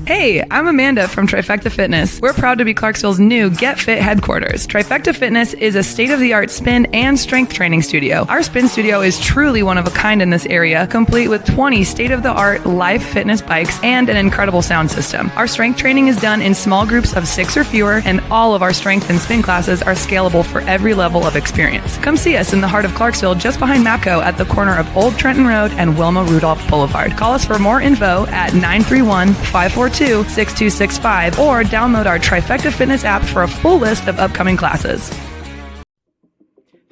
Hey, I'm Amanda from Trifecta Fitness. We're proud to be Clarksville's new Get Fit headquarters. Trifecta Fitness is a state-of-the-art spin and strength training studio. Our spin studio is truly one of a kind in this area, complete with 20 state-of-the-art live fitness bikes and an incredible sound system. Our strength training is done in small groups of 6 or fewer, and all of our strength and spin classes are scalable for every level of experience. Come see us in the heart of Clarksville, just behind MAPCO at the corner of Old Trenton Road and Wilma Rudolph Boulevard. Call us for more info at 931-542-6265 or download our Trifecta Fitness app for a full list of upcoming classes.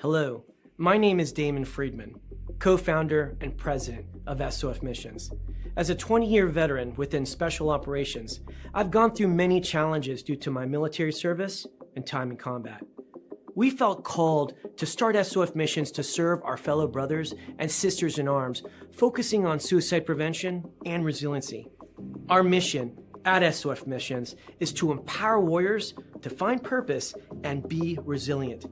Hello, my name is Damon Friedman, co-founder and president of SOF Missions. As a 20-year veteran within Special Operations, I've gone through many challenges due to my military service and time in combat. We felt called to start SOF Missions to serve our fellow brothers and sisters in arms, focusing on suicide prevention and resiliency. Our mission at SOF Missions is to empower warriors to find purpose and be resilient.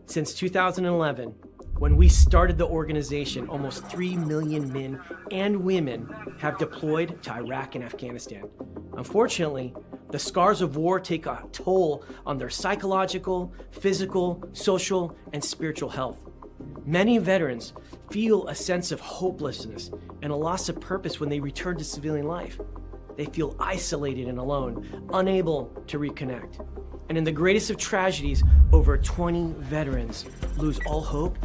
Since 2011, when we started the organization, almost 3 million men and women have deployed to Iraq and Afghanistan. Unfortunately, the scars of war take a toll on their psychological, physical, social, and spiritual health. Many veterans feel a sense of hopelessness and a loss of purpose when they return to civilian life. They feel isolated and alone, unable to reconnect. And in the greatest of tragedies, over 20 veterans lose all hope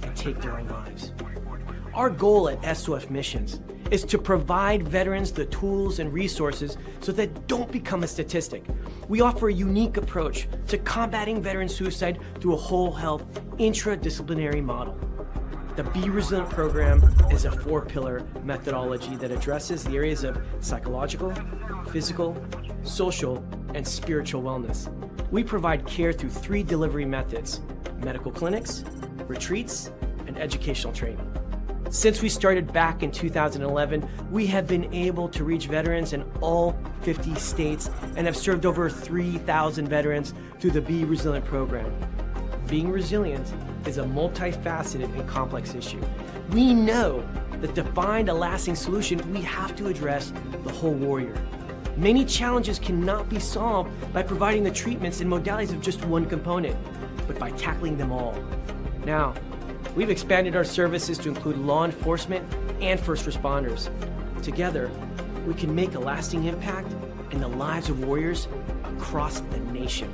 and take their own lives. Our goal at SOF Missions is to provide veterans the tools and resources so that they don't become a statistic. We offer a unique approach to combating veteran suicide through a whole health intradisciplinary model. The Be Resilient program is a 4-pillar methodology that addresses the areas of psychological, physical, social, and spiritual wellness. We provide care through 3 delivery methods: medical clinics, retreats, and educational training. Since we started back in 2011, we have been able to reach veterans in all 50 states and have served over 3,000 veterans through the Be Resilient program. Being resilient is a multifaceted and complex issue. We know that to find a lasting solution, we have to address the whole warrior. Many challenges cannot be solved by providing the treatments and modalities of just one component, but by tackling them all. Now, we've expanded our services to include law enforcement and first responders. Together, we can make a lasting impact in the lives of warriors across the nation.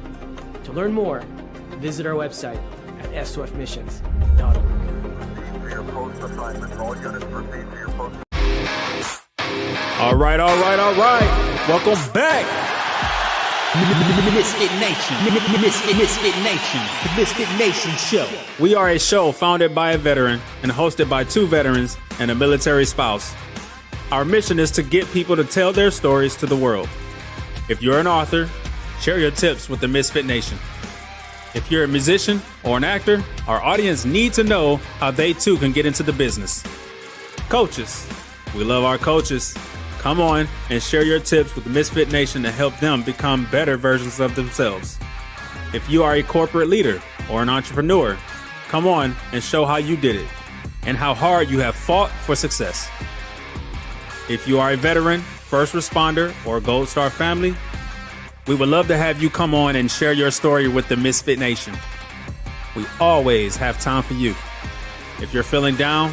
To learn more, visit our website at sofmissions.org. All right. Welcome back. MisFitNation. The MisFitNation show. We are a show founded by a veteran and hosted by 2 veterans and a military spouse. Our mission is to get people to tell their stories to the world. If you're an author, share your tips with the MisFitNation. If you're a musician or an actor, our audience needs to know how they too can get into the business. Coaches, we love our coaches. Come on and share your tips with the MisFitNation to help them become better versions of themselves. If you are a corporate leader or an entrepreneur, come on and show how you did it and how hard you have fought for success. If you are a veteran, first responder, or Gold Star family, we would love to have you come on and share your story with the MisFitNation. We always have time for you. If you're feeling down,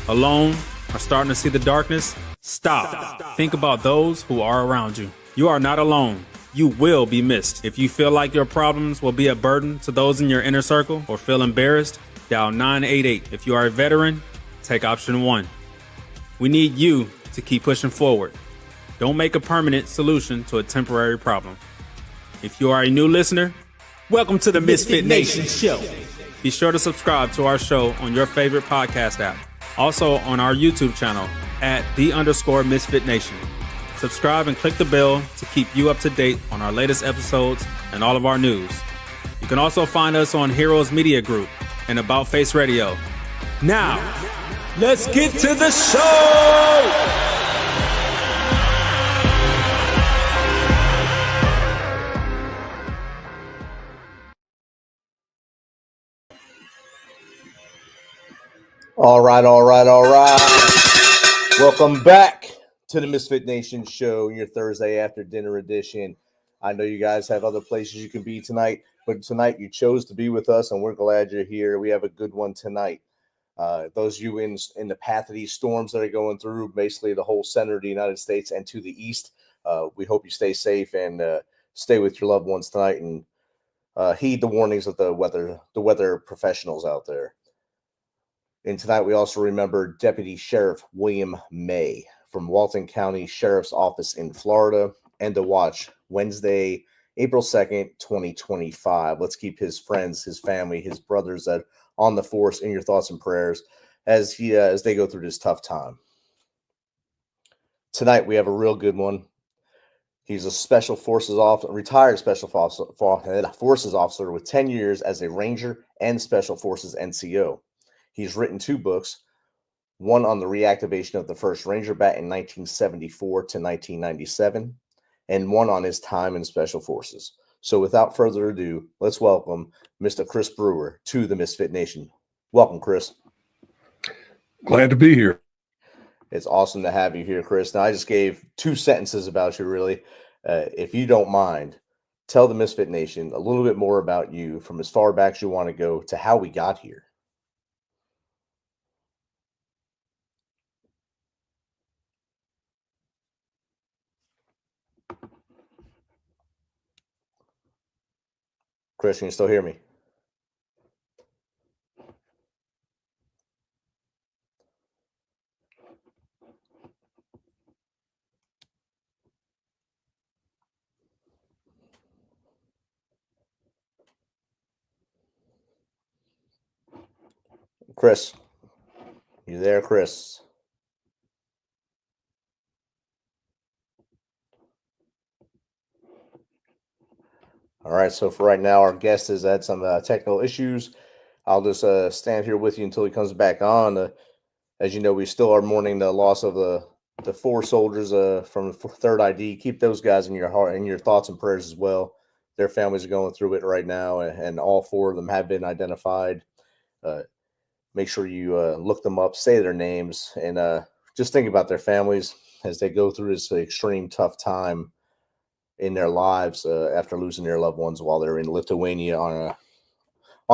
alone, or starting to see the darkness, stop. Think about those who are around you. You are not alone. You will be missed. If you feel like your problems will be a burden to those in your inner circle or feel embarrassed, dial 988. If you are a veteran, take option 1. We need you to keep pushing forward. Don't make a permanent solution to a temporary problem. If you are a new listener, welcome to the MisFitNation show. Be sure to subscribe to our show on your favorite podcast app. Also on our YouTube channel at @the_MisFitNation. Subscribe and click the bell to keep you up to date on our latest episodes and all of our news. You can also find us on Heroes Media Group and About Face Radio. Now, let's get to the show! All right. Welcome back to the Misfit Nation show, your Thursday after dinner edition. I know you guys have other places you can be tonight, but tonight you chose to be with us, and we're glad you're here. We have a good one tonight. Those of you in the path of these storms that are going through basically the whole center of the United States and to the east, we hope you stay safe and stay with your loved ones tonight, and heed the warnings of the weather professionals out there. And tonight we also remember Deputy Sheriff William May from Walton County Sheriff's Office in Florida, and to watch Wednesday, April 2nd, 2025. Let's keep his friends, his family, his brothers that on the force in your thoughts and prayers as they go through this tough time. Tonight we have a real good one. He's a special forces officer, retired special forces officer with 10 years as a Ranger and Special Forces NCO. He's written 2 books, one on the reactivation of the 1st Ranger Bat in 1974 to 1997, and one on his time in Special Forces. So without further ado, let's welcome Mr. Chris Brewer to the Misfit Nation. Welcome, Chris. Glad to be here. It's awesome to have you here, Chris. Now, I just gave 2 sentences about you, really. If you don't mind, tell the Misfit Nation a little bit more about you from as far back as you want to go to how we got here. Chris, can you still hear me? Chris, you there, Chris? All right, so for right now, our guest has had some technical issues. I'll just stand here with you until he comes back on. As you know, we still are mourning the loss of the 4 soldiers from 3rd ID. Keep those guys in your heart and your thoughts and prayers as well. Their families are going through it right now, and all 4 of them have been identified. Make sure you look them up, say their names, and just think about their families as they go through this extreme tough time in their lives after losing their loved ones while they're in Lithuania on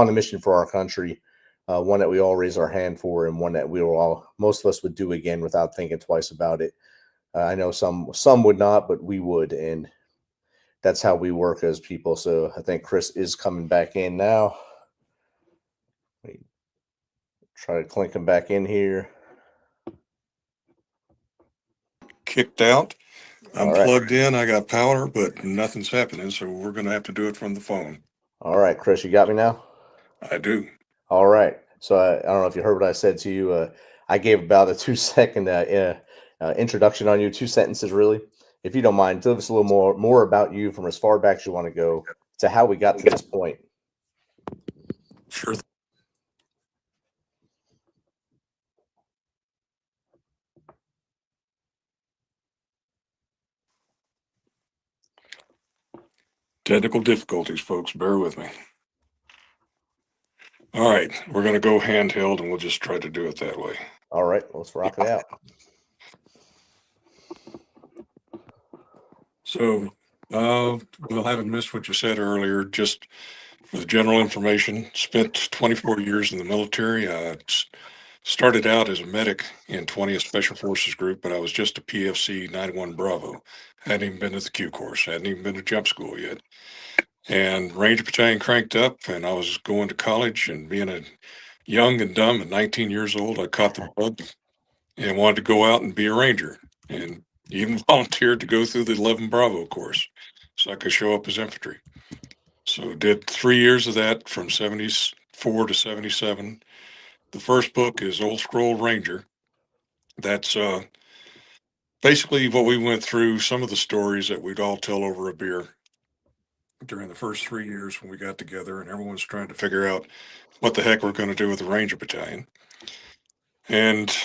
a mission for our country. One that we all raise our hand for, and one that most of us would do again without thinking twice about it. I know some would not, but we would, and that's how we work as people. So I think Chris is coming back in now. Try to clink him back in here. Kicked out. I'm All right. plugged in. I got power, but nothing's happening. So we're going to have to do it from the phone. All right, Chris, you got me now? I do. All right. So I don't know if you heard what I said to you. I gave about a 2-second introduction on you, 2 sentences, really. If you don't mind, tell us a little more about you from as far back as you want to go to how we got to this point. Sure. Technical difficulties, folks. Bear with me. All right. We're going to go handheld, and we'll just try to do it that way. All right. Let's rock it out. So, well, having missed what you said earlier, just for the general information, spent 24 years in the military. Started out as a medic in 20th Special Forces Group, but I was just a PFC 91 Bravo. Hadn't even been to the Q course, hadn't even been to jump school yet. And Ranger Battalion cranked up, and I was going to college, and being a young and dumb at 19 years old, I caught the bug and wanted to go out and be a Ranger, and even volunteered to go through the 11 Bravo course so I could show up as infantry. So did 3 years of that from 74 to 77. The first book is Old Scroll Ranger. That's basically what we went through, some of the stories that we'd all tell over a beer during the first 3 years when we got together and everyone's trying to figure out what the heck we're going to do with the Ranger Battalion. And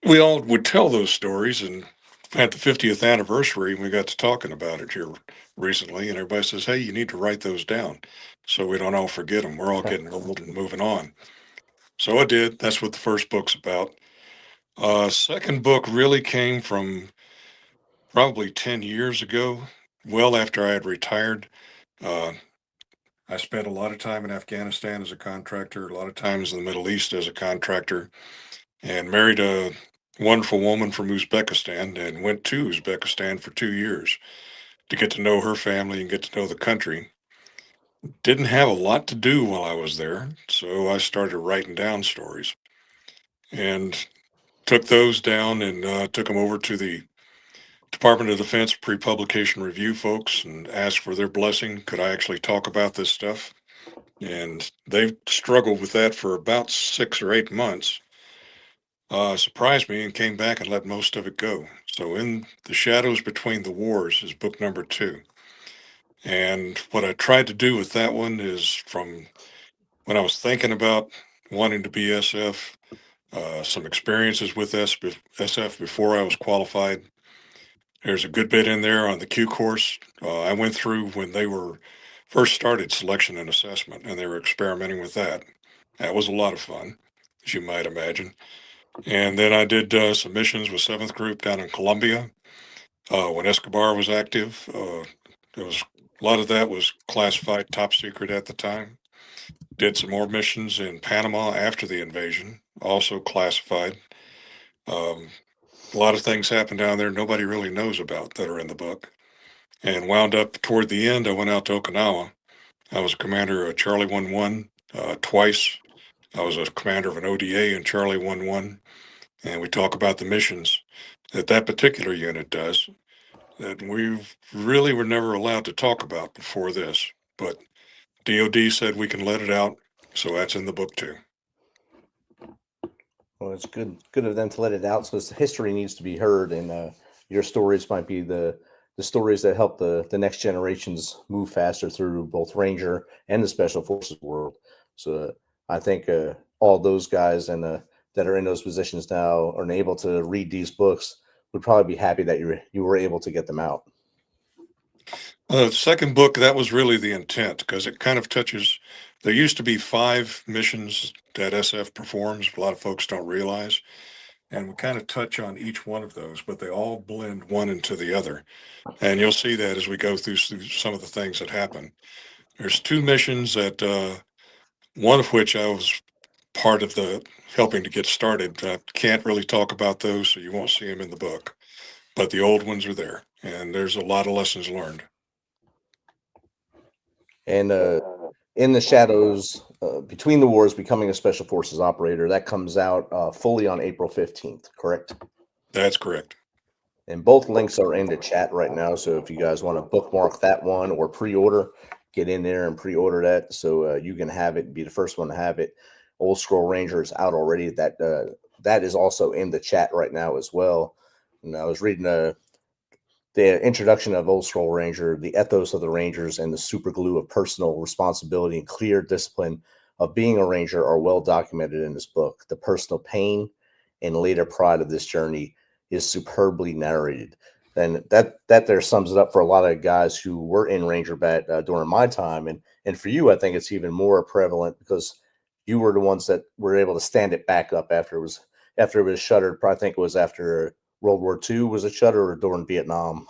we all would tell those stories, and at the 50th anniversary, we got to talking about it here recently, and everybody says, hey, you need to write those down so we don't all forget them. We're all getting old and moving on. So I did. That's what the first book's about. Second book really came from probably 10 years ago, well after I had retired. Uh, I spent a lot of time in Afghanistan as a contractor, a lot of times in the Middle East as a contractor, and married a wonderful woman from Uzbekistan and went to Uzbekistan for 2 years to get to know her family and get to know the country. Didn't have a lot to do while I was there, so I started writing down stories and took those down and took them over to the Department of Defense pre-publication review folks and asked for their blessing. Could I actually talk about this stuff? And they've struggled with that for about 6 or 8 months. Surprised me and came back and let most of it go. So, In the Shadows Between the Wars is book number 2. And what I tried to do with that one is from when I was thinking about wanting to be SF, some experiences with SF before I was qualified. There's a good bit in there on the Q course. I went through when they were first started selection and assessment, and they were experimenting with that. That was a lot of fun, as you might imagine. And then I did some missions with 7th Group down in Colombia when Escobar was active. There was a lot of that was classified, top secret at the time. Did some more missions in Panama after the invasion, also classified. Um, a lot of things happened down there nobody really knows about that are in the book. And wound up toward the end, I went out to Okinawa. I was a commander of Charlie 1-1 twice. I was a commander of an ODA in Charlie 1-1. And we talk about the missions that that particular unit does that we really were never allowed to talk about before this. But DOD said we can let it out. So that's in the book too. Well, it's good of them to let it out, because history needs to be heard, and your stories might be the stories that help the next generations move faster through both Ranger and the Special Forces world. So I think all those guys and that are in those positions now are able to read these books would probably be happy that you were able to get them out. Second book, that was really the intent because it kind of touches. There used to be 5 missions that SF performs. A lot of folks don't realize. And we kind of touch on each one of those, but they all blend one into the other. And you'll see that as we go through some of the things that happen. There's 2 missions that, one of which I was part of the helping to get started. I can't really talk about those, so you won't see them in the book. But the old ones are there, and there's a lot of lessons learned. And in the Shadows, Between the Wars, Becoming a Special Forces Operator, that comes out fully on April 15th, correct? That's correct. And both links are in the chat right now. So if you guys want to bookmark that one or pre-order, get in there and pre-order that so you can have it, be the first one to have it. Old Scroll Ranger is out already. That is also in the chat right now as well. And I was reading the introduction of Old Scroll Ranger, the ethos of the Rangers, and the super glue of personal responsibility and clear discipline of being a Ranger are well documented in this book. The personal pain and later pride of this journey is superbly narrated. And that there sums it up for a lot of guys who were in Ranger Bat during my time. And for you, I think it's even more prevalent because you were the ones that were able to stand it back up after it was shuttered. I think it was after World War II. Was it shuttered or during Vietnam?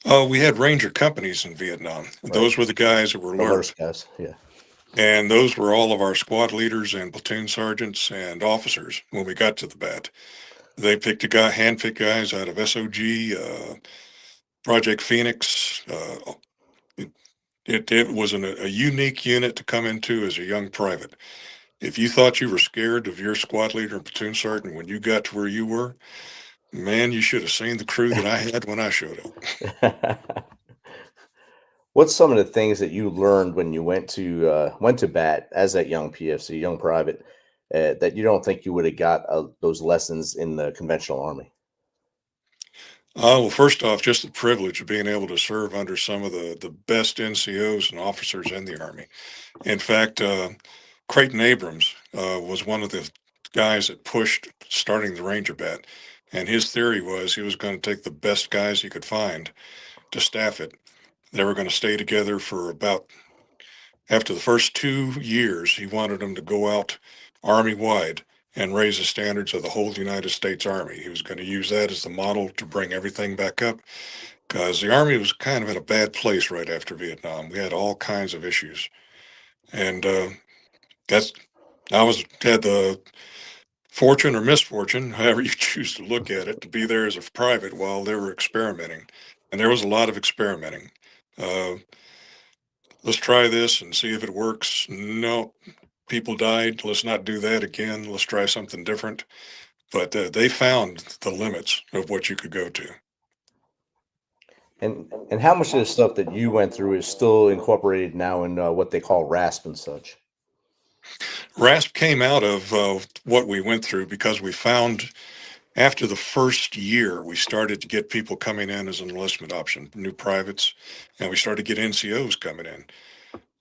We had Ranger companies in Vietnam. Right. Those were the guys that were alert. Guys, yeah. And those were all of our squad leaders and platoon sergeants and officers when we got to the bat. They picked handpicked guys out of SOG, Project Phoenix. It was a unique unit to come into as a young private. If you thought you were scared of your squad leader and platoon sergeant when you got to where you were, man, you should have seen the crew that I had when I showed up. What's some of the things that you learned when you went to bat as that young PFC, young private, that you don't think you would have got those lessons in the conventional Army? Well, first off, just the privilege of being able to serve under some of the best NCOs and officers in the Army. In fact, Creighton Abrams was one of the guys that pushed starting the Ranger Bat. And his theory was he was going to take the best guys he could find to staff it. They were going to stay together for about, after the first 2 years, he wanted them to go out Army-wide and raise the standards of the whole United States Army. He was going to use that as the model to bring everything back up, because the Army was kind of in a bad place right after Vietnam. We had all kinds of issues. And that's had the fortune or misfortune, however you choose to look at it, to be there as a private while they were experimenting. And there was a lot of experimenting. Uh, let's try this and see if it works. No, people died. Let's not do that again. Let's try something different. But they found the limits of what you could go to. And how much of the stuff that you went through is still incorporated now in what they call RASP and such? RASP came out of what we went through because we found after the first year, we started to get people coming in as an enlistment option, new privates, and we started to get NCOs coming in.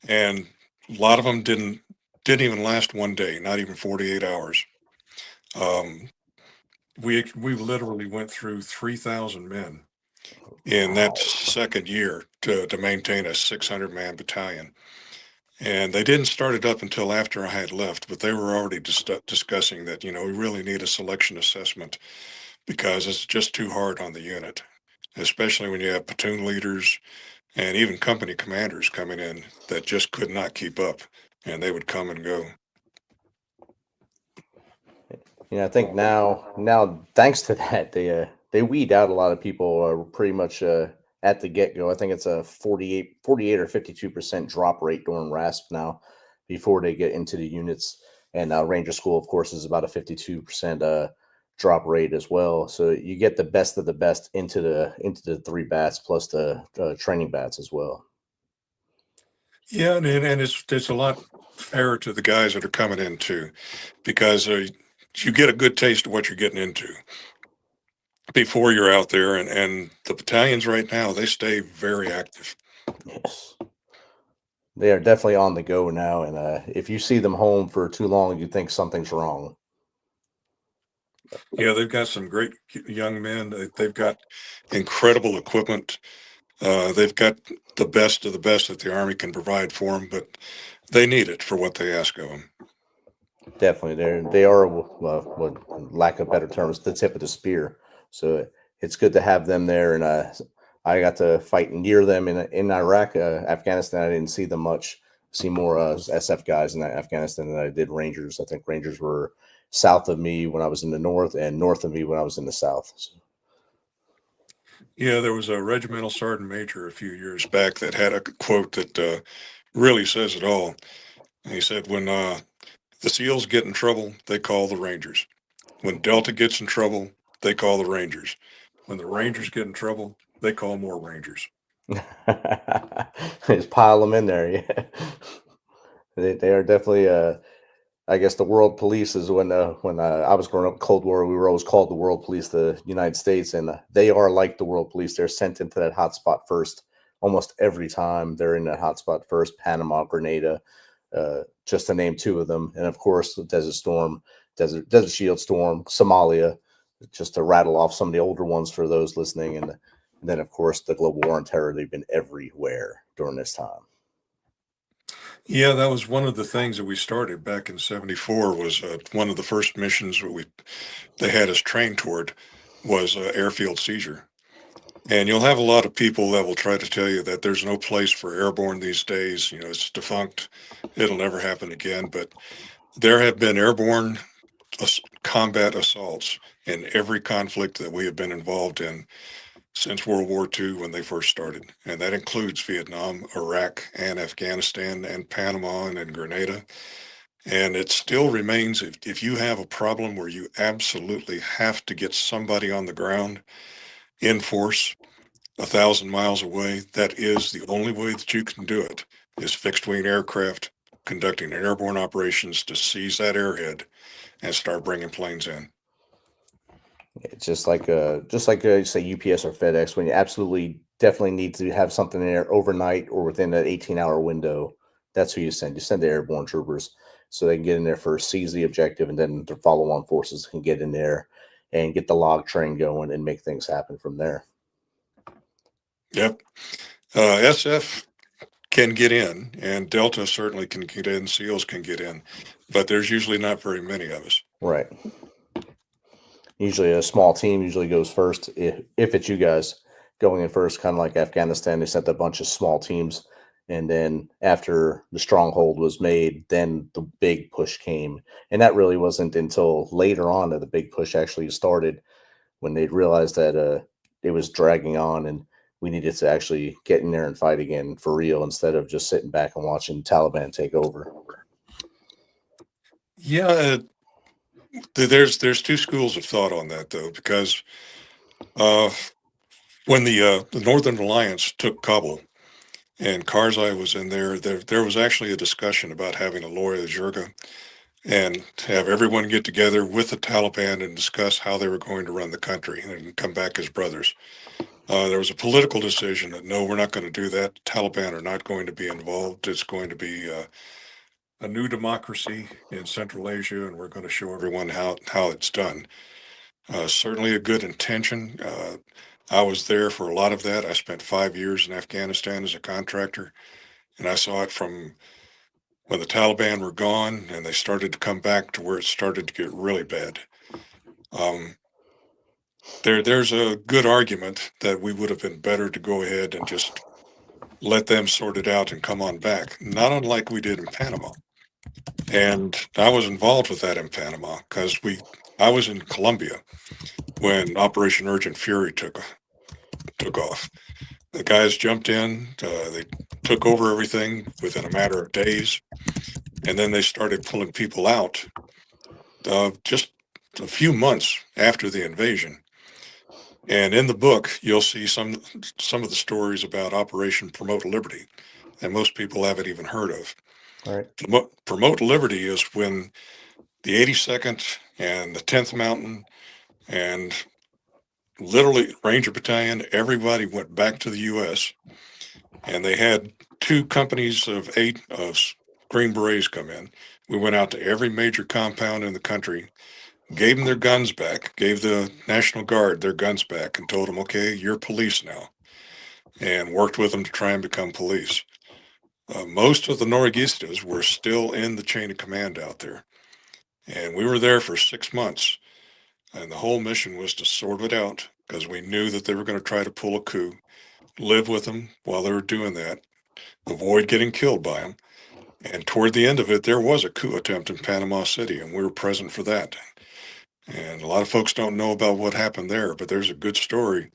And a lot of them didn't even last one day, not even 48 hours. We literally went through 3,000 men in that second year to maintain a 600-man battalion. And they didn't start it up until after I had left, but they were already discussing that, we really need a selection assessment because it's just too hard on the unit, especially when you have platoon leaders and even company commanders coming in that just could not keep up, and they would come and go. I think now thanks to that, they weed out a lot of people pretty much at the get-go. I think it's a 48 or 52% drop rate during RASP now before they get into the units. And Ranger School, of course, is about a 52% drop rate as well. So you get the best of the best into the 3 bats plus the training bats as well. Yeah, and it's a lot fairer to the guys that are coming in too, because you get a good taste of what you're getting into before you're out there. And the battalions right now, they stay very active. Yes. They are definitely on the go now. And if you see them home for too long, you think something's wrong. Yeah, they've got some great young men. They've got incredible equipment. They've got the best of the best that the Army can provide for them, but they need it for what they ask of them. Definitely, they are, what lack of better terms, the tip of the spear. So it's good to have them there. And I got to fight near them in Iraq, Afghanistan. I didn't see them much. See more SF guys in Afghanistan than I did Rangers. I think Rangers were south of me when I was in the north, and north of me when I was in the south. So. Yeah, there was a regimental sergeant major a few years back that had a quote that really says it all. And he said, when the SEALs get in trouble, they call the Rangers. When Delta gets in trouble, they call the Rangers. When the Rangers get in trouble, they call more Rangers. Just pile them in there. Yeah, they are definitely. I guess the world police is when I was growing up, Cold War, we were always called the world police, the United States, and they are like the world police. They're sent into that hot spot first almost every time. They're in that hot spot first. Panama, Grenada, just to name 2 of them, and of course, Desert Storm, Desert Shield Storm, Somalia, just to rattle off some of the older ones for those listening, and then of course the global war on terror. They've been everywhere during this time. Yeah, that was one of the things that we started back in '74. Was one of the first missions that they had us trained toward was airfield seizure. And you'll have a lot of people that will try to tell you that there's no place for airborne these days. It's defunct. It'll never happen again. But there have been airborne combat assaults in every conflict that we have been involved in since World War II when they first started. And that includes Vietnam, Iraq, and Afghanistan, and Panama, and Grenada. And it still remains, if you have a problem where you absolutely have to get somebody on the ground in force 1,000 miles away, that is the only way that you can do it, is fixed wing aircraft conducting airborne operations to seize that airhead and start bringing planes in. It's just like say UPS or FedEx, when you absolutely definitely need to have something there overnight or within that 18-hour window. That's who you send. You send the airborne troopers so they can get in there first, seize the objective, and then the follow-on forces can get in there and get the log train going and make things happen from there. Yep. SF can get in, and Delta certainly can get in. SEALs can get in, but there's usually not very many of us. Right. Usually a small team usually goes first. If it's you guys going in first, kind of like Afghanistan, they sent a bunch of small teams. And then after the stronghold was made, then the big push came. And that really wasn't until later on that the big push actually started, when they realized that it was dragging on and we needed to actually get in there and fight again for real, instead of just sitting back and watching Taliban take over. Yeah, there's two schools of thought on that though, because uh, when the Northern Alliance took Kabul and Karzai was in there was actually a discussion about having a Loya Jirga and have everyone get together with the Taliban and discuss how they were going to run the country and come back as brothers. There was a political decision that no, we're not going to do that. The Taliban are not going to be involved. It's going to be a new democracy in Central Asia, and we're going to show everyone how it's done. Certainly a good intention. I was there for a lot of that. I spent 5 years in Afghanistan as a contractor, and I saw it from when the Taliban were gone and they started to come back to where it started to get really bad. There's a good argument that we would have been better to go ahead and just let them sort it out and come on back, not unlike we did in Panama. And I was involved with that in Panama because I was in Colombia when Operation Urgent Fury took off. The guys jumped in, they took over everything within a matter of days, and then they started pulling people out just a few months after the invasion. And in the book, you'll see some of the stories about Operation Promote Liberty that most people haven't even heard of. All right. Promote Liberty is when the 82nd and the 10th Mountain and literally Ranger Battalion, everybody went back to the U.S. and they had 2 companies of 8 of Green Berets come in. We went out to every major compound in the country, gave them their guns back, gave the National Guard their guns back, and told them, okay, you're police now, and worked with them to try and become police. Most of the Norigistas were still in the chain of command out there, and we were there for 6 months, and the whole mission was to sort it out because we knew that they were going to try to pull a coup, live with them while they were doing that, avoid getting killed by them. And toward the end of it, there was a coup attempt in Panama City, and we were present for that. And a lot of folks don't know about what happened there, but there's a good story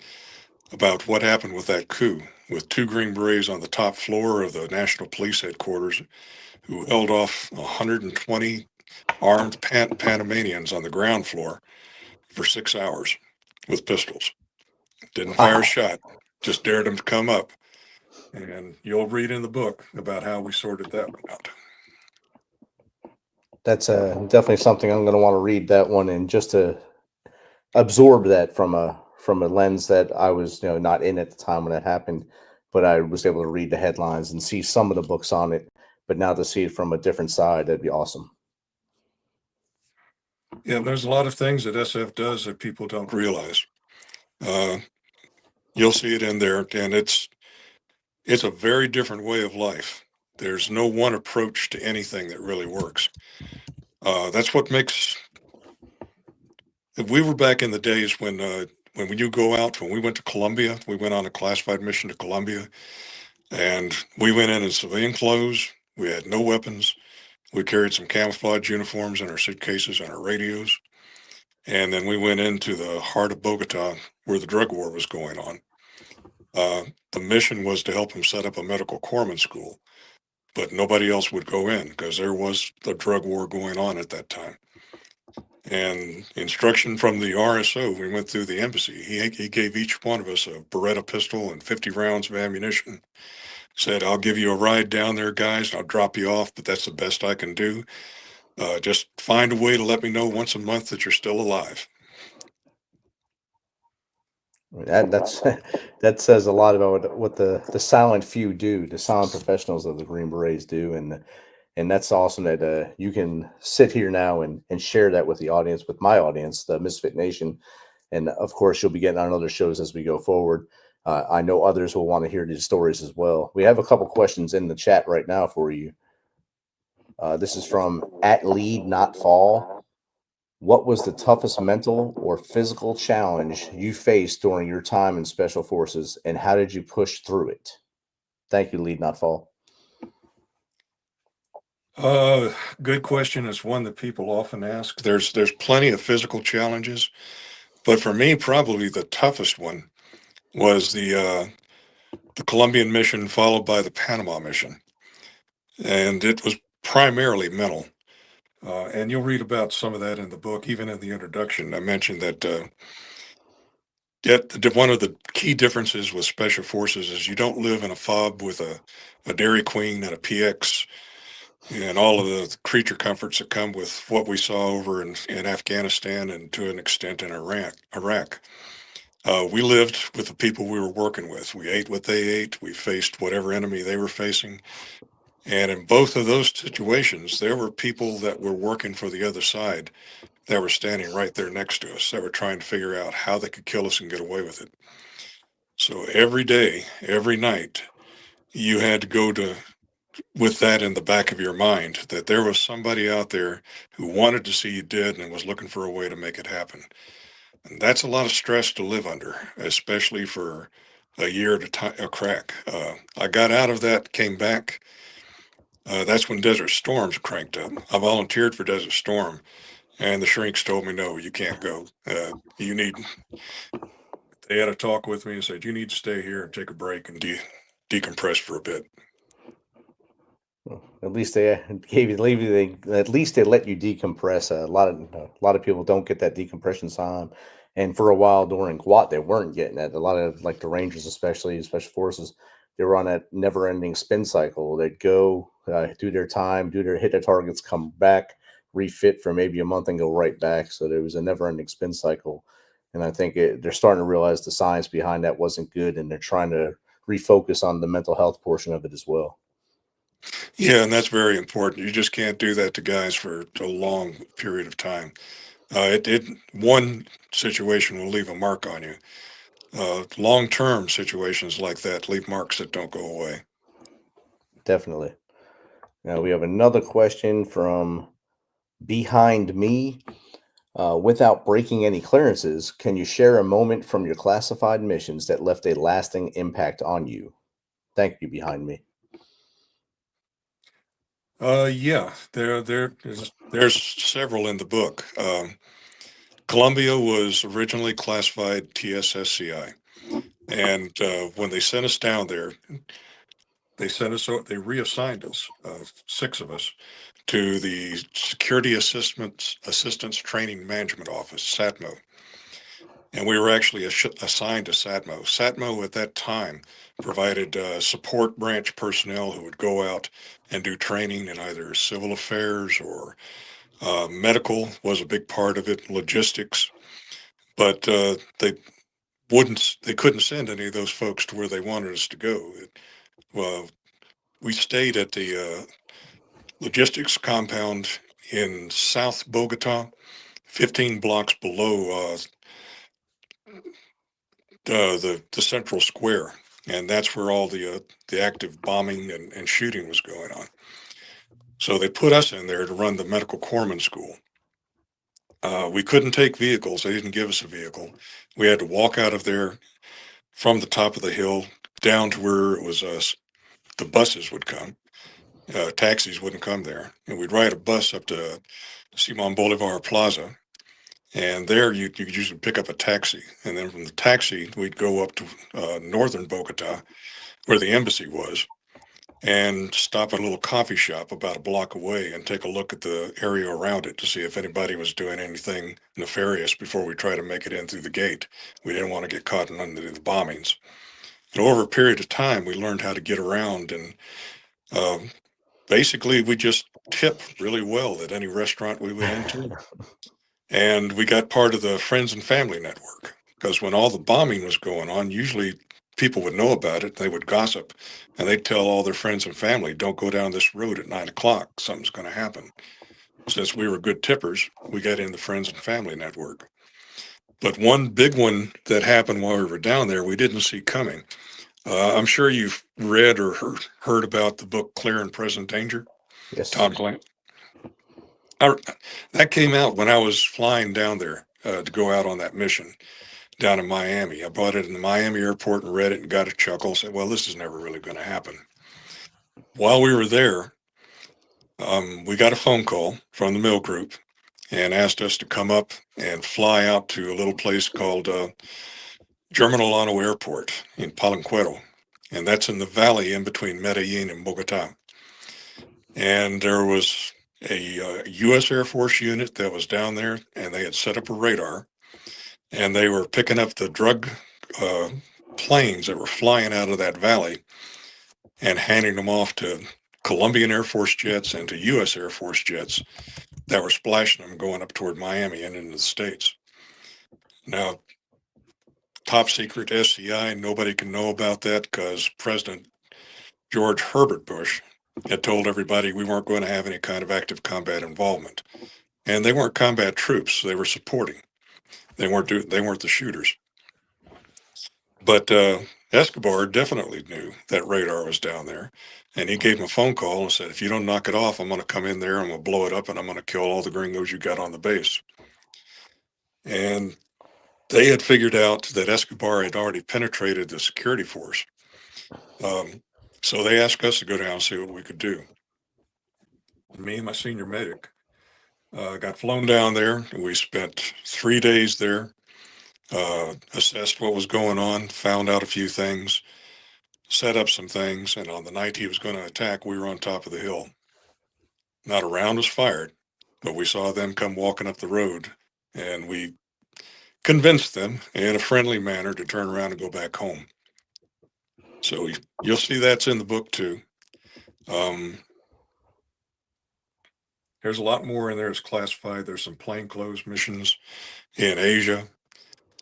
about what happened with that coup, with 2 Green Berets on the top floor of the National Police Headquarters who held off 120 armed Panamanians on the ground floor for 6 hours with pistols. Didn't fire a shot, just dared them to come up. And you'll read in the book about how we sorted that one out. That's definitely something I'm going to want to read, that one, and just to absorb that from a lens that I was not in at the time when that happened, but I was able to read the headlines and see some of the books on it. But now to see it from a different side, that'd be awesome. Yeah, there's a lot of things that SF does that people don't realize. You'll see it in there, and it's a very different way of life. There's no one approach to anything that really works. That's what makes. We were back in the days when you go out, when we went to Colombia, we went on a classified mission to Colombia, and we went in civilian clothes. We had no weapons. We carried some camouflage uniforms in our suitcases and our radios. And then we went into the heart of Bogota where the drug war was going on. The mission was to help them set up a medical corpsman school, but nobody else would go in because there was the drug war going on at that time. And instruction from the RSO, we went through the embassy. He gave each one of us a Beretta pistol and 50 rounds of ammunition. Said, I'll give you a ride down there, guys. I'll drop you off, but that's the best I can do. Just find a way to let me know once a month that you're still alive. That's that says a lot about what the silent few do, the silent professionals of the Green Berets do, and that's awesome that you can sit here now and share that with the audience, with my audience, the Misfit Nation, and of course you'll be getting on other shows as we go forward. I know others will want to hear these stories as well. We have a couple questions in the chat right now for you. This is from @lead not fall. What was the toughest mental or physical challenge you faced during your time in Special Forces, and how did you push through it? Thank you, Lead Not Fall. Good question. It's one that people often ask. There's plenty of physical challenges, but for me, probably the toughest one was the Colombian mission followed by the Panama mission, and it was primarily mental. And you'll read about some of that in the book. Even in the introduction, I mentioned that one of the key differences with special forces is you don't live in a fob with a Dairy Queen and a PX and all of the creature comforts that come with what we saw over in Afghanistan and to an extent in Iraq. We lived with the people we were working with. We ate what they ate. We faced whatever enemy they were facing. And in both of those situations, there were people that were working for the other side that were standing right there next to us that were trying to figure out how they could kill us and get away with it. So every day, every night, you had to go to with that in the back of your mind that there was somebody out there who wanted to see you dead and was looking for a way to make it happen. And that's a lot of stress to live under, especially for a year at a time, a crack. I got out of that, came back. That's when Desert Storms cranked up. I volunteered for Desert Storm, and the shrinks told me, no, you can't go. You need, they had a talk with me and said, you need to stay here and take a break and decompress for a bit. Well, at least they gave you, at least they let you decompress. A lot of people don't get that decompression time, and for a while during GWAT, they weren't getting that. A lot of like the Rangers, especially Special Forces, they were on that never-ending spin cycle. They'd go do their time, hit their targets, come back, refit for maybe a month, and go right back. So there was a never-ending spin cycle, and I think they're starting to realize the science behind that wasn't good, and they're trying to refocus on the mental health portion of it as well. Yeah, and that's very important. You just can't do that to guys for a long period of time. One situation will leave a mark on you. Long-term situations like that leave marks that don't go away. Definitely. Now we have another question from Behind Me. Without breaking any clearances, can you share a moment from your classified missions that left a lasting impact on you? Thank you, Behind Me. Yeah, there's several in the book. Colombia was originally classified TSSCI, and when they sent us down there, they reassigned us, six of us, to the Security Assistance Training Management Office, SATMO. And we were actually assigned to SATMO. SATMO at that time provided support branch personnel who would go out and do training in either civil affairs or medical was a big part of it, logistics. But they couldn't send any of those folks to where they wanted us to go. Well, we stayed at the logistics compound in South Bogota, 15 blocks below the central square, and that's where all the active bombing and shooting was going on. So they put us in there to run the medical corpsman school. We couldn't take vehicles; they didn't give us a vehicle. We had to walk out of there from the top of the hill down to where it was the buses would come. Taxis wouldn't come there, and we'd ride a bus up to Simon Bolivar Plaza. And there you could usually pick up a taxi. And then from the taxi, we'd go up to northern Bogota, where the embassy was, and stop at a little coffee shop about a block away and take a look at the area around it to see if anybody was doing anything nefarious before we try to make it in through the gate. We didn't want to get caught in under the bombings. And over a period of time, we learned how to get around. And basically, we just tip really well at any restaurant we went into. And we got part of the friends and family network because when all the bombing was going on, usually people would know about it. They would gossip and they'd tell all their friends and family, don't go down this road at 9 o'clock. Something's going to happen. Since we were good tippers, we got in the friends and family network. But one big one that happened while we were down there, we didn't see coming. I'm sure you've read or heard about the book Clear and Present Danger. Yes. Tom Clancy. I, that came out when I was flying down there to go out on that mission down in Miami. I bought it in the Miami airport and read it and got a chuckle. Said, "Well, this is never really going to happen." While we were there, we got a phone call from the mill group and asked us to come up and fly out to a little place called Germanolano Airport in Palenquero, and that's in the valley in between Medellin and Bogota. And there was a U.S. Air Force unit that was down there, and they had set up a radar, and they were picking up the drug uh, planes that were flying out of that valley and handing them off to Colombian Air Force jets and to U.S. Air Force jets that were splashing them going up toward Miami and into the States. Now, top secret SCI, nobody can know about that because President George Herbert Bush had told everybody we weren't going to have any kind of active combat involvement. And they weren't combat troops, they were supporting. They weren't the shooters. But Escobar definitely knew that radar was down there. And he gave him a phone call and said, if you don't knock it off, I'm going to come in there, I'm going to blow it up, and I'm going to kill all the gringos you got on the base. And they had figured out that Escobar had already penetrated the security force. So they asked us to go down and see what we could do. Me and my senior medic got flown down there, and we spent 3 days there, assessed what was going on, found out a few things, set up some things, and on the night he was going to attack, we were on top of the hill. Not a round was fired, but we saw them come walking up the road, and we convinced them in a friendly manner to turn around and go back home. So you'll see that's in the book too. There's a lot more in there that's classified. There's some plainclothes missions in Asia.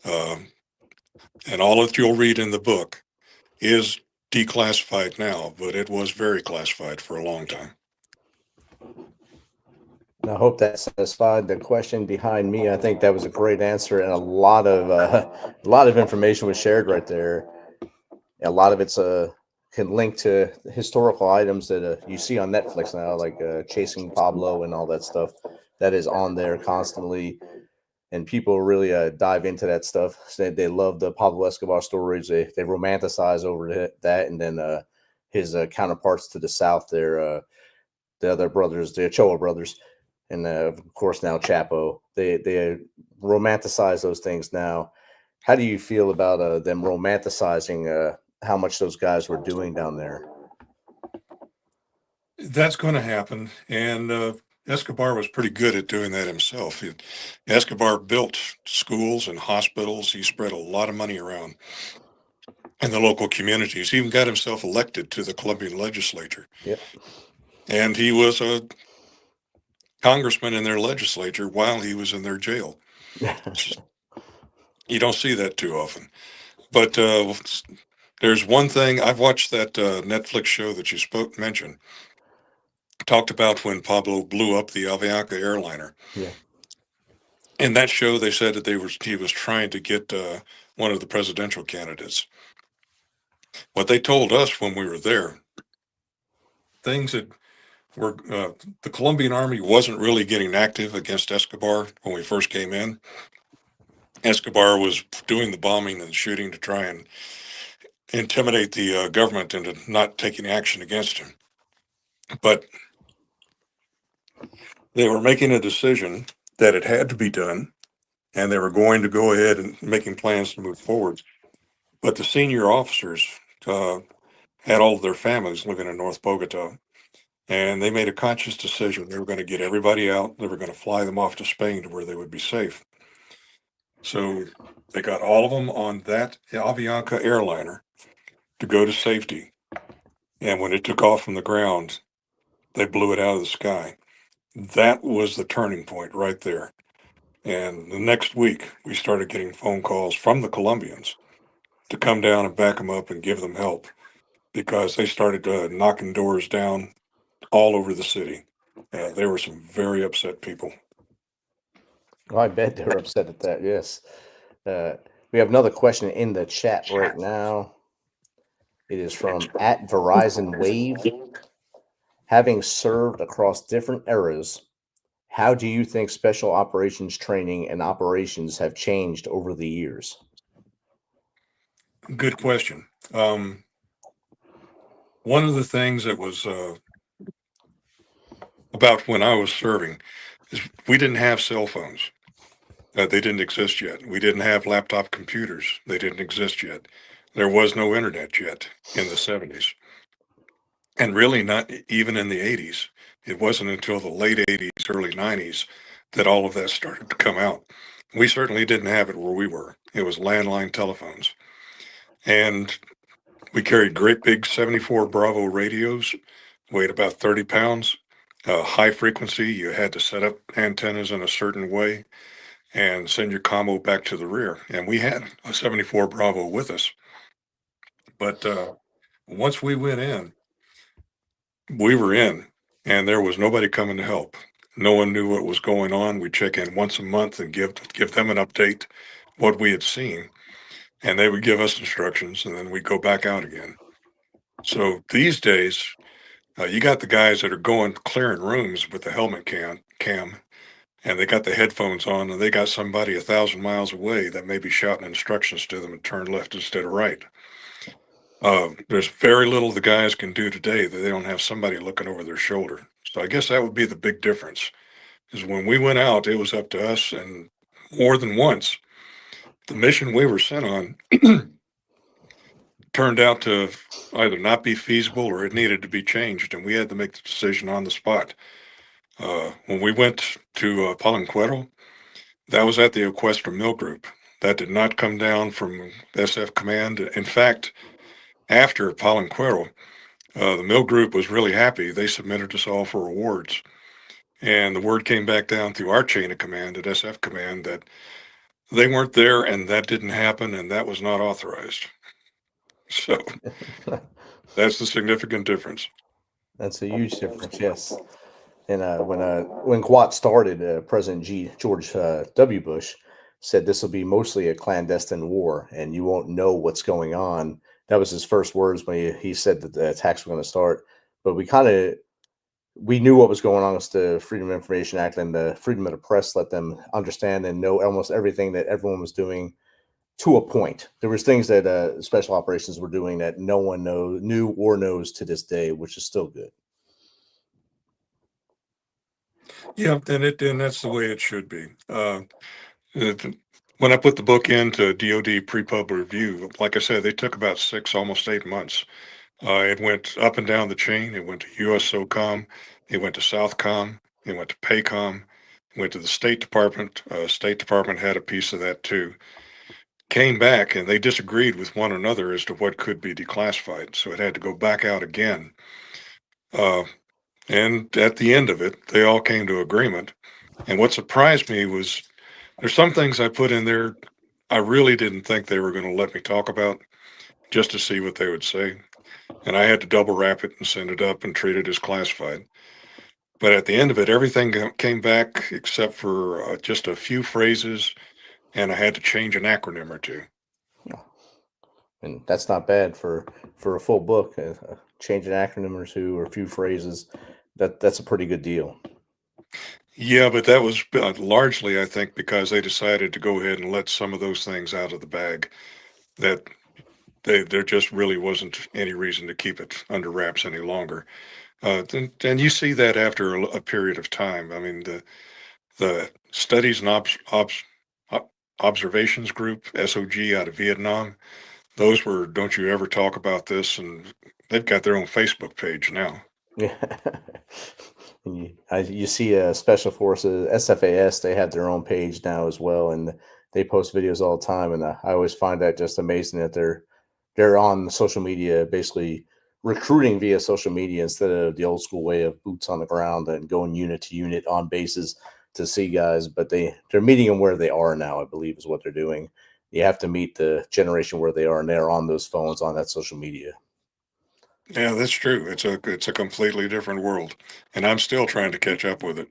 And all that you'll read in the book is declassified now, but it was very classified for a long time. And I hope that satisfied the question behind me. I think that was a great answer, and a lot of information was shared right there. A lot of it's can link to historical items that you see on Netflix now, like Chasing Pablo and all that stuff that is on there constantly. And people really dive into that stuff. They love the Pablo Escobar stories. They romanticize over that, and then his counterparts to the south, the other brothers, the Ochoa brothers, and of course now Chapo. They romanticize those things now. How do you feel about them romanticizing how much those guys were doing down there? That's going to happen, and Escobar was pretty good at doing that himself. Escobar built schools and hospitals. He spread a lot of money around in the local communities. He even got himself elected to the Colombian legislature. Yep. And he was a congressman in their legislature while he was in their jail. You don't see that too often. But there's one thing. I've watched that Netflix show that you mentioned. Talked about when Pablo blew up the Avianca airliner. Yeah. In that show, they said that he was trying to get one of the presidential candidates. What they told us when we were there, things that were the Colombian army wasn't really getting active against Escobar when we first came in. Escobar was doing the bombing and shooting to try and intimidate the government into not taking action against him. But they were making a decision that it had to be done, and they were going to go ahead and making plans to move forward. But the senior officers had all of their families living in North Bogota, and they made a conscious decision. They were going to get everybody out. They were going to fly them off to Spain to where they would be safe. So they got all of them on that Avianca airliner to go to safety. And when it took off from the ground, they blew it out of the sky. That was the turning point right there. And the next week, we started getting phone calls from the Colombians to come down and back them up and give them help, because they started knocking doors down all over the city. There were some very upset people. Oh, I bet they were upset at that. Yes. We have another question in the chat right now. It is from @Verizon Wave. Having served across different eras, How do you think special operations training and operations have changed over the years? Good question. One of the things that was about when I was serving is we didn't have cell phones. They didn't exist yet. We didn't have laptop computers. They didn't exist yet. There was no internet yet in the 70s. And really not even in the 80s. It wasn't until the late 80s, early 90s that all of that started to come out. We certainly didn't have it where we were. It was landline telephones. And we carried great big 74 Bravo radios, weighed about 30 pounds. High frequency, you had to set up antennas in a certain way and send your combo back to the rear. And we had a 74 Bravo with us. But once we went in, we were in, and there was nobody coming to help. No one knew what was going on. We'd check in once a month and give them an update, what we had seen, and they would give us instructions, and then we'd go back out again. So these days, you got the guys that are going clearing rooms with the helmet cam, and they got the headphones on, and they got somebody 1,000 miles away that may be shouting instructions to them and turn left instead of right. There's very little the guys can do today that they don't have somebody looking over their shoulder. So I guess that would be the big difference, is when we went out, it was up to us, and more than once, the mission we were sent on turned out to either not be feasible or it needed to be changed, and we had to make the decision on the spot. When we went to Palenquero, that was at the Equestra Mill Group. That did not come down from SF Command. In fact, after Palenquero, the mill group was really happy. They submitted us all for awards. And the word came back down through our chain of command at SF Command that they weren't there and that didn't happen and that was not authorized. So that's the significant difference. That's a huge difference, yes. And when Quat started, President George W. Bush said this will be mostly a clandestine war and you won't know what's going on. That was his first words when he said that the attacks were going to start. But we knew what was going on with the Freedom of Information Act, and the freedom of the press let them understand and know almost everything that everyone was doing to a point. There was things that special operations were doing that no one knew or knows to this day, which is still good. Yeah, and that's the way it should be. When I put the book into DoD pre-pub review, like I said, they took about almost 8 months. It went up and down the chain. It went to USSOCOM. It went to Southcom. It went to PACOM. It went to the State Department. State Department had a piece of that too. Came back and they disagreed with one another as to what could be declassified. So it had to go back out again. And at the end of it, they all came to agreement. And what surprised me was there's some things I put in there I really didn't think they were going to let me talk about just to see what they would say. And I had to double wrap it and send it up and treat it as classified. But at the end of it, everything came back except for just a few phrases, and I had to change an acronym or two. And that's not bad for a full book. Change an acronym or two or a few phrases. That's a pretty good deal. Yeah, but that was largely, I think, because they decided to go ahead and let some of those things out of the bag. That there just really wasn't any reason to keep it under wraps any longer. And you see that after a period of time. I mean, the Studies and Observations Group, SOG, out of Vietnam, those were "Don't you ever talk about this," and they've got their own Facebook page now. Yeah. You see Special Forces, SFAS, they have their own page now as well, and they post videos all the time. And I always find that just amazing that they're on social media, basically recruiting via social media instead of the old school way of boots on the ground and going unit to unit on bases to see guys. But they're meeting them where they are now, I believe, is what they're doing. You have to meet the generation where they are, and they're on those phones, on that social media. Yeah, that's true. It's a completely different world, and I'm still trying to catch up with it.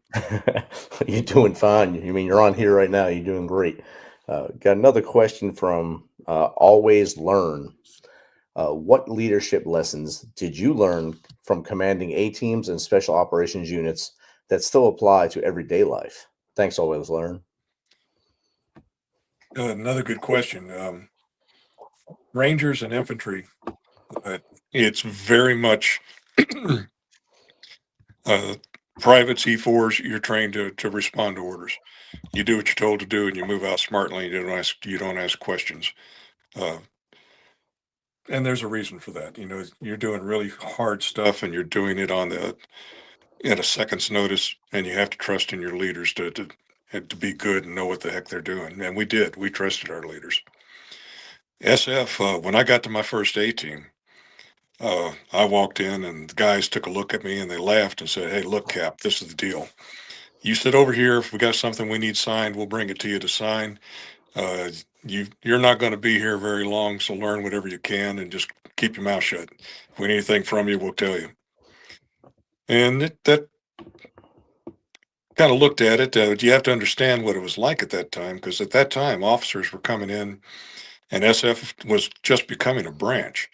You're doing fine. I mean, you're on here right now. You're doing great. Got another question from Always Learn. What leadership lessons did you learn from commanding A teams and special operations units that still apply to everyday life? Thanks, always learn. Another good question. Rangers and infantry, it's very much privates, E4s. You're trained to respond to orders. You do what you're told to do, and you move out smartly. You don't ask questions. And there's a reason for that. You know, you're doing really hard stuff, and you're doing it at a second's notice, and you have to trust in your leaders to be good and know what the heck they're doing. And we did. We trusted our leaders. SF, when I got to my first A team, I walked in and the guys took a look at me and they laughed and said, "Hey, look, Cap, this is the deal. You sit over here. If we got something we need signed, we'll bring it to you to sign. Uh, you're not going to be here very long, so learn whatever you can and just keep your mouth shut. If we need anything from you, we'll tell you." And that kind of looked at it. You have to understand what it was like at that time, because at that time, officers were coming in and SF was just becoming a branch,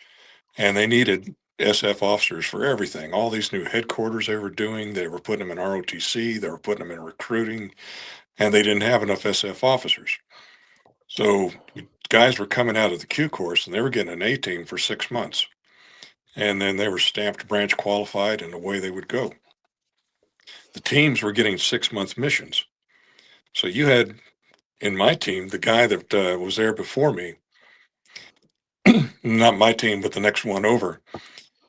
and they needed SF officers for everything. All these new headquarters they were doing, they were putting them in ROTC, they were putting them in recruiting, and they didn't have enough SF officers. So guys were coming out of the Q course and they were getting an A team for 6 months. And then they were stamped branch qualified and away they would go. The teams were getting 6 month missions. So you had in my team, the guy that was there before me, not my team, but the next one over,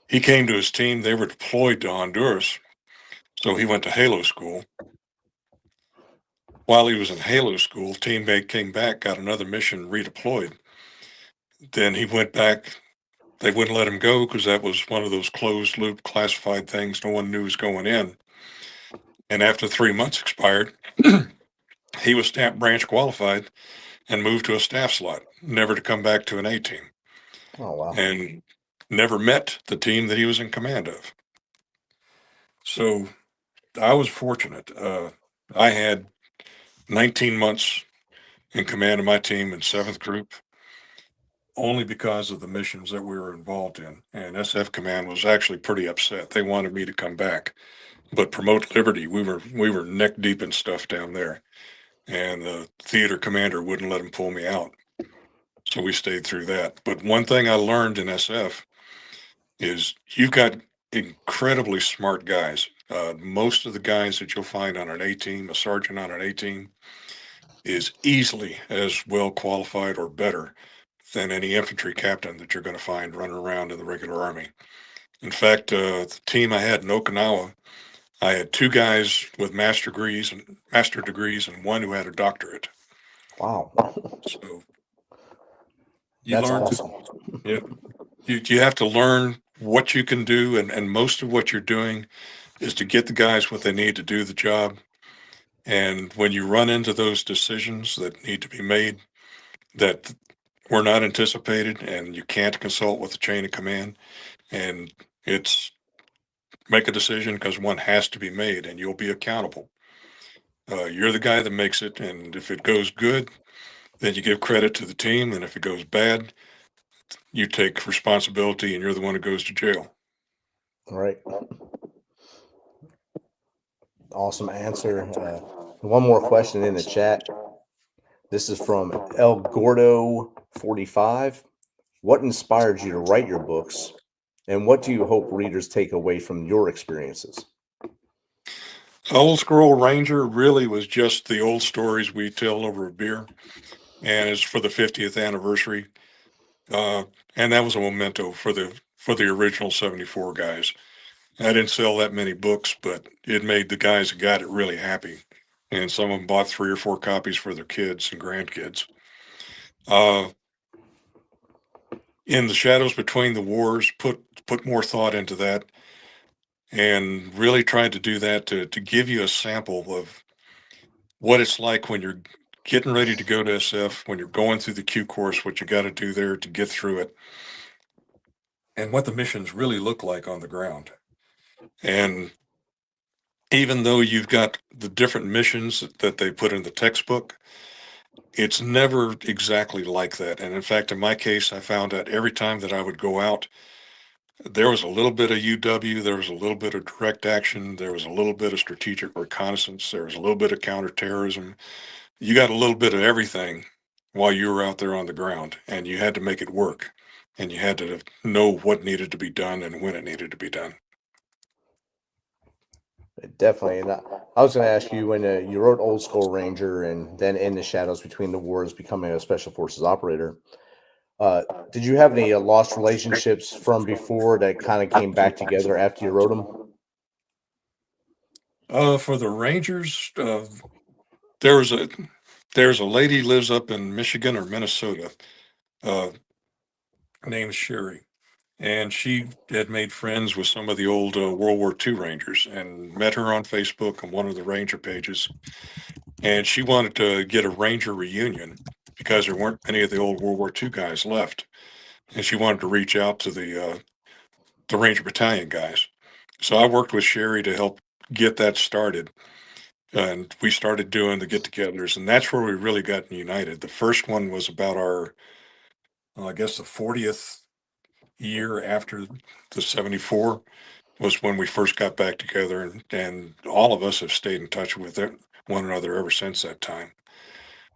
he came to his team. They were deployed to Honduras. So he went to Halo school. While he was in Halo school, teammate came back, got another mission, redeployed. Then he went back. They wouldn't let him go because that was one of those closed loop classified things. No one knew was going in. And after 3 months expired, he was stamped branch qualified and moved to a staff slot, never to come back to an A team. Oh, wow. And never met the team that he was in command of. So I was fortunate. I had 19 months in command of my team in 7th Group, only because of the missions that we were involved in. And SF Command was actually pretty upset. They wanted me to come back. But Promote Liberty, we were neck deep in stuff down there. And the theater commander wouldn't let him pull me out. So we stayed through that. But one thing I learned in SF is you've got incredibly smart guys. Most of the guys that you'll find on an A team, a sergeant on an A team, is easily as well qualified or better than any infantry captain that you're going to find running around in the regular Army. In fact, the team I had in Okinawa, I had 2 guys with master degrees and one who had a doctorate. Wow. So you That's learn awesome. you have to learn what you can do, and most of what you're doing is to get the guys what they need to do the job. And when you run into those decisions that need to be made that were not anticipated and you can't consult with the chain of command, and it's make a decision because one has to be made and you'll be accountable. You're the guy that makes it, and if it goes good, then you give credit to the team, and if it goes bad, you take responsibility and you're the one who goes to jail. All right. Awesome answer. One more question in the chat. This is from El Gordo 45. What inspired you to write your books, and what do you hope readers take away from your experiences? Old Squirrel Ranger really was just the old stories we tell over a beer, and it's for the 50th anniversary. And that was a memento for the original 74 guys. I didn't sell that many books, but it made the guys that got it really happy. And some of them bought 3 or 4 copies for their kids and grandkids. In the shadows between the wars, put more thought into that, and really tried to do that to give you a sample of what it's like when you're getting ready to go to SF, when you're going through the Q course, what you got to do there to get through it, and what the missions really look like on the ground. And even though you've got the different missions that they put in the textbook, it's never exactly like that. And in fact, in my case, I found that every time that I would go out, There was a little bit of UW, there was a little bit of direct action, there was a little bit of strategic reconnaissance, there was a little bit of counterterrorism. You got a little bit of everything while you were out there on the ground, and you had to make it work, and you had to know what needed to be done and when it needed to be done. Definitely. And I was going to ask you when you wrote Old School Ranger and then In the Shadows Between the Wars, becoming a Special Forces operator. Did you have any lost relationships from before that kind of came back together after you wrote them? For the Rangers, there's a lady lives up in Michigan or Minnesota, uh, named Sherry, and she had made friends with some of the old World War II Rangers and met her on Facebook on one of the Ranger pages. And she wanted to get a Ranger reunion because there weren't any of the old World War II guys left, and she wanted to reach out to the Ranger Battalion guys. So I worked with Sherry to help get that started. And we started doing the get-togethers, and that's where we really got united. The first one was about our, well, I guess, the 40th year after the 74 was when we first got back together, and all of us have stayed in touch with one another ever since that time.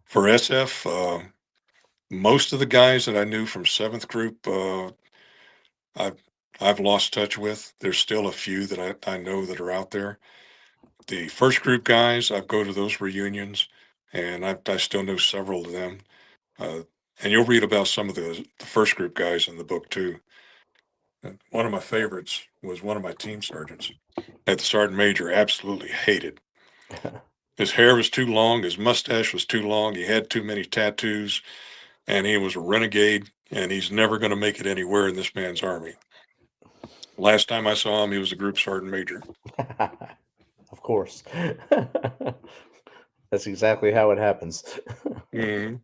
For SF, most of the guys that I knew from 7th Group, I've I've lost touch with. There's still a few that I know that are out there. The first group guys, I go to those reunions, and I still know several of them. Uh, and you'll read about some of the first group guys in the book too. One of my favorites was one of my team sergeants that the sergeant major absolutely hated. His hair was too long, his mustache was too long, he had too many tattoos, and he was a renegade, and he's never going to make it anywhere in this man's army. Last time I saw him, he was a group sergeant major. Of course. That's exactly how it happens. Mhm.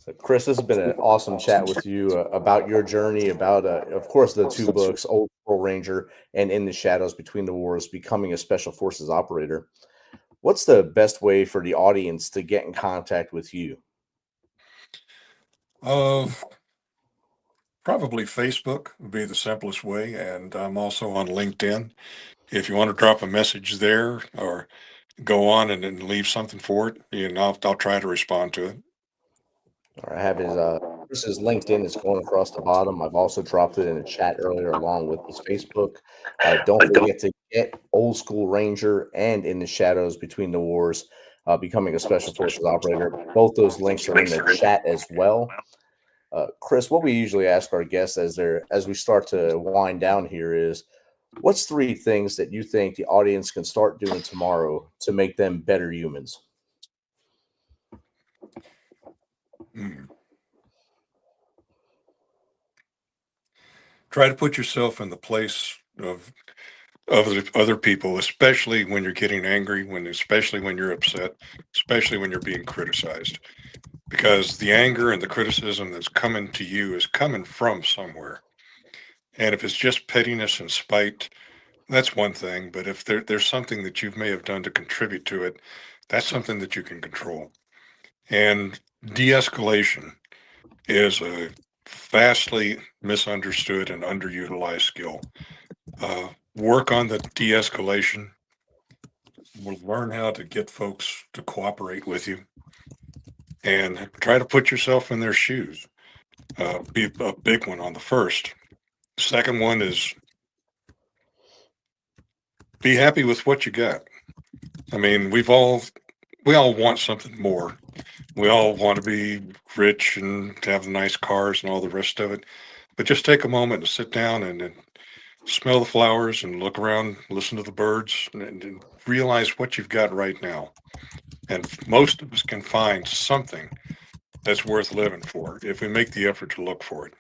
So Chris, this has been an awesome chat with you about your journey, about, of course, the two books, Old School Ranger and In the Shadows Between the Wars, becoming a Special Forces operator. What's the best way for the audience to get in contact with you? Probably Facebook would be the simplest way, and I'm also on LinkedIn. If you want to drop a message there or go on and leave something for it, I'll try to respond to it. Or I have Chris's LinkedIn is going across the bottom. I've also dropped it in the chat earlier along with his Facebook. Don't forget to get Old School Ranger and In the Shadows Between the Wars, becoming a Special Forces operator. Both those links are in the chat as well. Chris, what we usually ask our guests as we start to wind down here is, what's 3 things that you think the audience can start doing tomorrow to make them better humans? Try to put yourself in the place of other people, especially when you're getting angry, especially when you're upset, especially when you're being criticized, because the anger and the criticism that's coming to you is coming from somewhere. And if it's just pettiness and spite, that's one thing. But if there's something that you may have done to contribute to it, that's something that you can control. And de-escalation is a vastly misunderstood and underutilized skill. Work on the de-escalation. We'll learn how to get folks to cooperate with you, and try to put yourself in their shoes. Be a big one on the first. Second one is be happy with what you got. I mean, we all want something more. We all want to be rich and have nice cars and all the rest of it. But just take a moment to sit down and smell the flowers and look around, listen to the birds, and realize what you've got right now. And most of us can find something that's worth living for if we make the effort to look for it.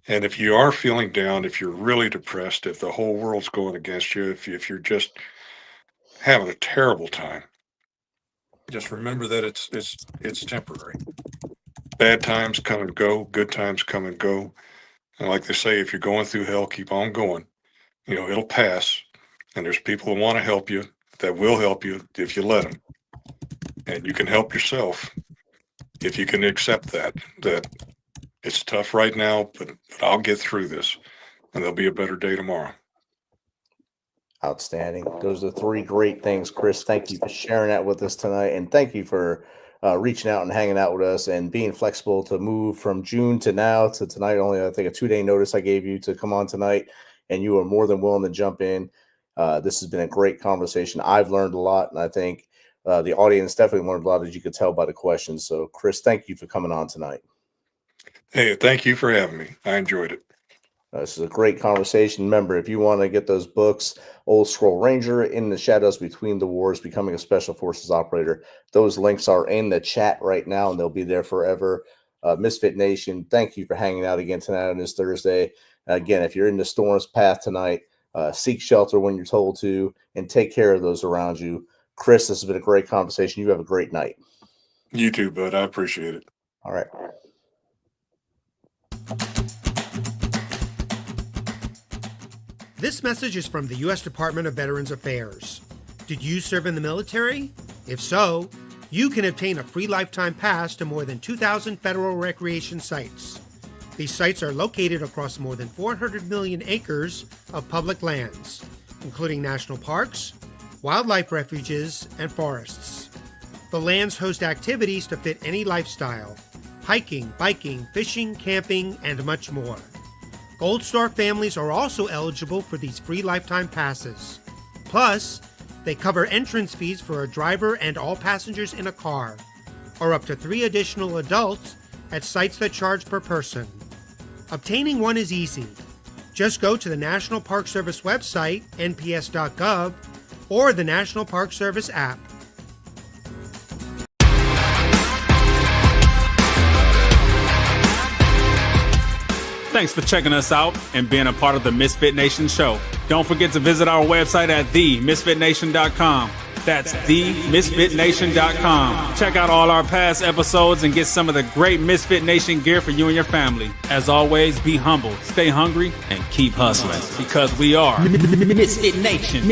And if you are feeling down, if you're really depressed, if the whole world's going against you, if you're just having a terrible time, just remember that it's temporary. Bad times come and go, good times come and go. And like they say, if you're going through hell, keep on going. It'll pass. And there's people who want to help you, that will help you if you let them. And you can help yourself if you can accept that It's tough right now, but I'll get through this, and there'll be a better day tomorrow. Outstanding. Those are three great things, Chris. Thank you for sharing that with us tonight, and thank you for reaching out and hanging out with us and being flexible to move from June to now to tonight. Only, I think, a 2-day notice I gave you to come on tonight, and you are more than willing to jump in. This has been a great conversation. I've learned a lot, and I think the audience definitely learned a lot, as you could tell by the questions. So, Chris, thank you for coming on tonight. Hey, thank you for having me. I enjoyed it. This is a great conversation. Remember, if you want to get those books, Old Scroll Ranger, In the Shadows Between the Wars, Becoming a Special Forces Operator, those links are in the chat right now, and they'll be there forever. Misfit Nation, thank you for hanging out again tonight on this Thursday. Again, if you're in the storm's path tonight, seek shelter when you're told to, and take care of those around you. Chris, this has been a great conversation. You have a great night. You too, bud. I appreciate it. All right. This message is from the U.S. Department of Veterans Affairs. Did you serve in the military? If so, you can obtain a free lifetime pass to more than 2,000 federal recreation sites. These sites are located across more than 400 million acres of public lands, including national parks, wildlife refuges, and forests. The lands host activities to fit any lifestyle: hiking, biking, fishing, camping, and much more. Gold Star families are also eligible for these free lifetime passes. Plus, they cover entrance fees for a driver and all passengers in a car, or up to 3 additional adults at sites that charge per person. Obtaining one is easy. Just go to the National Park Service website, nps.gov, or the National Park Service app. Thanks for checking us out and being a part of the Misfit Nation show. Don't forget to visit our website at themisfitnation.com. That's themisfitnation.com. Check out all our past episodes and get some of the great Misfit Nation gear for you and your family. As always, be humble, stay hungry, and keep hustling, because we are Misfit Nation.